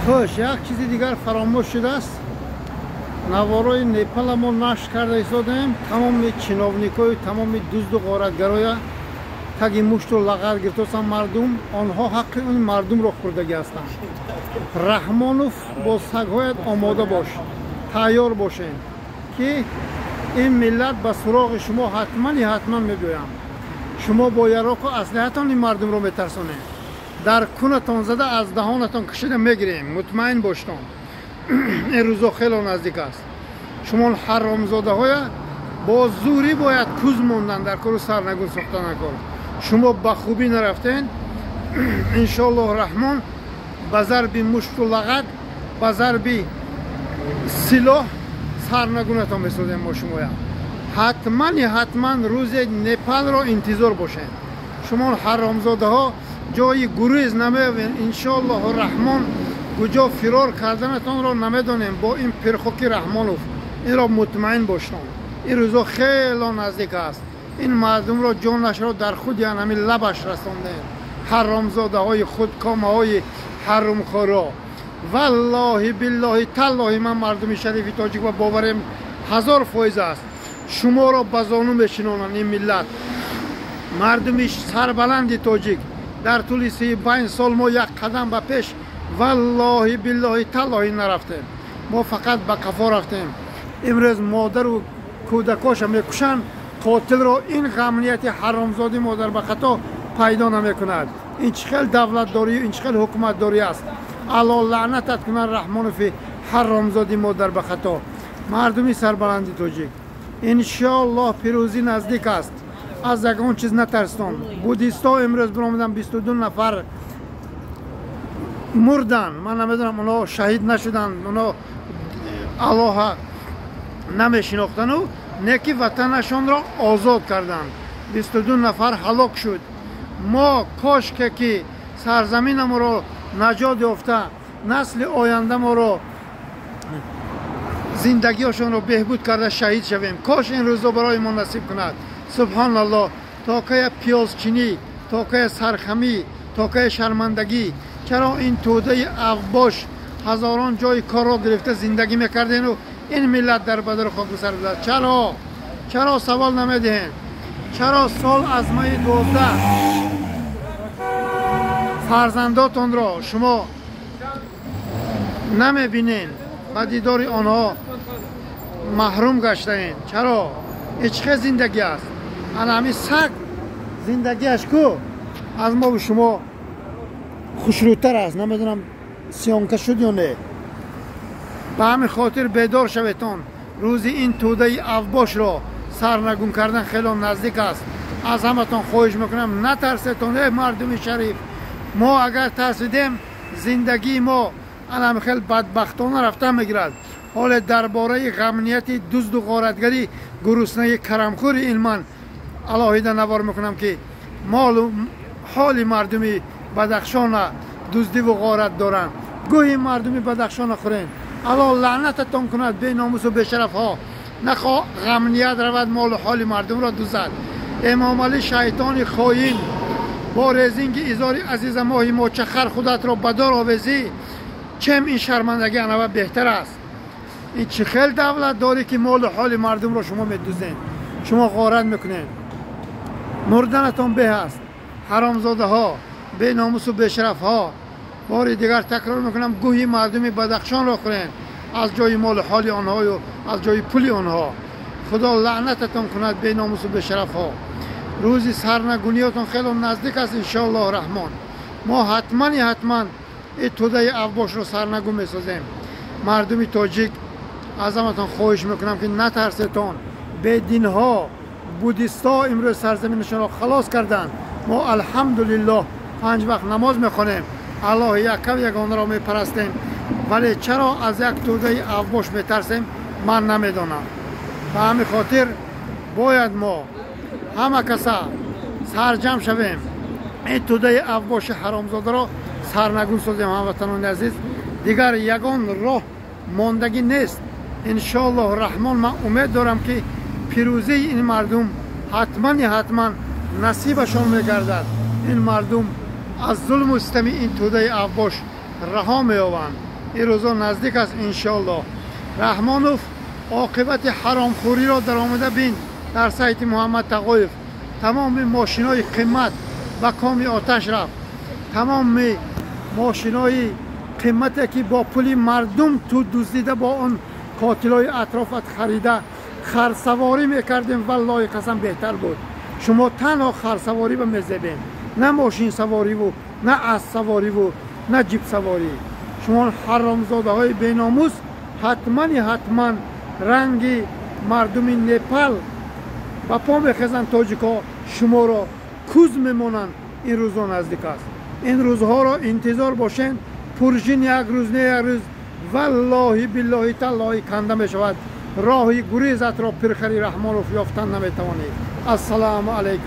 خوش یک چیزی دیگر فراموش شده است. نوارای نیپال ما نشر کرده ایستادیم. تمام چینوونیکای تمام دزد و غارتگرای تگی مشت و لغت گرفتن مردم، آنها حق این مردم را خوردگی هستند. رحمانوف با سگ‌هایت آماده باش، تیار باشین که این ملت به سراغ شما حتما می‌بایم. شما با یراق و اسلحه‌تان این مردم را می‌ترسانید. در کونتان زده از دهانتان کشیده میگیریم. مطمئن باشید. این روزا خیلی نزدیک است. شما حرامزاده های با زوری باید کوز موندن در کار سرنگون ساختن کار. شما به خوبی نرفتین. ان شاء الله الرحمن به ضرب مشت و لغت، به ضرب سلاح سرنگونتان میسازیم ما شما. حتما روز نیپال را انتظار باشین. شما حرامزاده ها جای گریز نمی‌یابین. ان شاء الله الرحمن کجا فرار کردنتان را نمیدانیم با این پرخوکی رحمانوف. این را مطمئن باشید. این روزا خیلی نزدیک است. این مردم را جانش را در خود یعنی لبش رسانده. حرامزاده های خودکامه های حرامخورا. والله بالله تالله من مردم شریف تاجیک و باورم 1000% است. شما را به زانو میشینانند این ملت. مردم سربلند تاجیک در طول 35 سال ما یک قدم به پیش والله بالله تالله نرفتیم. ما فقط به قفا رفتیم. امروز مادر و کودکاش میکشند. قاتل را این غمنیت حرامزاده مادر به خطا پیدا نمیکند. این چقدر دولت داری، این چقدر حکومت داری است. الله لعنتت کنه رحمانوف حرامزاده مادر به خطا. مردمی سربلندی تاجیک ان شاء الله پیروزی نزدیک است. از یگان چیز نترسان. بودیستا امروز برآمدن 22 نفر مردن. من نمیدونم اونا شهید نشدن، اونا الله نمیشناختن و نیکی وطنشان را آزاد کردن. 22 نفر هلاک شد. ما کاش که سرزمین ما را نجات یافته، نسل آینده ما را زندگیشان را بهبود کرده شهید شویم. کاش این روزا برای ما نصیب کند. سبحان الله. تا که پیازچینی، تا که سرخمی، تا که شرمندگی. چرا این توده اوباش هزاران جای کار را گرفته زندگی میکردین و این ملت در بدر خاک بسر بوده؟ چرا سوال نمیدهین؟ چرا سال از ماه 12 فرزنداتون را شما نمیبینین؟ و دیدار آنها محروم گشتین. چرا؟ چه زندگی است؟ همین سگ زندگیش کو از ما و شما خوشروتر است. نمیدونم سیانکه شد یا نه. به همین خاطر بیدار شویتان. روزی این توده اوباش را سرنگون کردن خیلی نزدیک است. از همتان خواهش میکنم نترسیتان. ای مردم شریف، ما اگر ترسیدیم زندگی ما الان خیلی بدبختانه رفته میگیرد. حال درباره غمنیت دزد و غارتگری گرسنه کرمخور این من علاهیده نوار میکنم که حال مردمی بدخشان دزدی و غارت دارن. گویی مردمی بدخشان خورین. الله لعنتتان کند بی ناموس و بی شرف ها. نخواه غمنیت رود مال و حال مردم را دوزد. امام علی شیطان خائن با رزینگ ایزاری عزیز ماهی ما چخر خودت را بدار آویزی. چم این شرمندگی انوه بهتر است. این چه خیلی دولت داری که مال و حال مردم را شما میدوزین، شما غارت میکنین. مردنتان به است. حرامزاده ها، بی ناموس و بی شرف ها. باری دیگر تکرار میکنم گویی مردمی بدخشان را خورین از جای مال و حال آنها و از جای پولی آنها. خدا لعنتتان کند بی ناموس و بی شرف ها. روزی سرنگونیاتون خیلی نزدیک است ان شاء الله الرحمن. ما حتما این توده اوباش رو سرنگون میسازیم. مردمی تاجیک از همتان خواهش میکنم که نترسیتان. بدین ها بودیستا امروز سرزمینشان را خلاص کردن. ما الحمدلله 5 وقت نماز میخوانیم. الله یک و یگانه را میپرستیم. ولی چرا از یک توده اوباش میترسیم من نمیدانم. به همین خاطر باید ما همه کسا سرجم شویم. این توده اوباش حرامزاده را سرنگون سازیم. هموطنان عزیز، دیگر یگان راه ماندگی نیست. ان شاء الله الرحمن من امید دارم که پیروزی این مردم حتما نصیبشان میگردد. این مردم از ظلم و ستم این توده اوباش رها مییابند. این روزا نزدیک است انشالله. رحمانوف عاقبت حرامخوری را در آمده بین در سایت محمد تقویف. تمام ماشینای قیمت و کام آتش رفت. تمام ماشینای قیمتی که با پول مردم تو دزدیده با اون قاتلای اطرافت خریده خرسواری میکردیم، والله قسم بهتر بود. شما تنها خرسواری به میزدین، نه ماشین سواری و نه اسب سواری و نه جیب سواری. شما حرامزاده های بیناموس حتما رنگ مردم نپال با پا میخزن. تاجیکا شما را کوز میمونن. این روزها نزدیک است. این روزها را انتظار باشین. پرژین یک روز نه یک روز والله بالله تالله کنده میشود. راهی گریزت را پرخری رحمانوف یافتن نمیتوانید. السلام علیکم.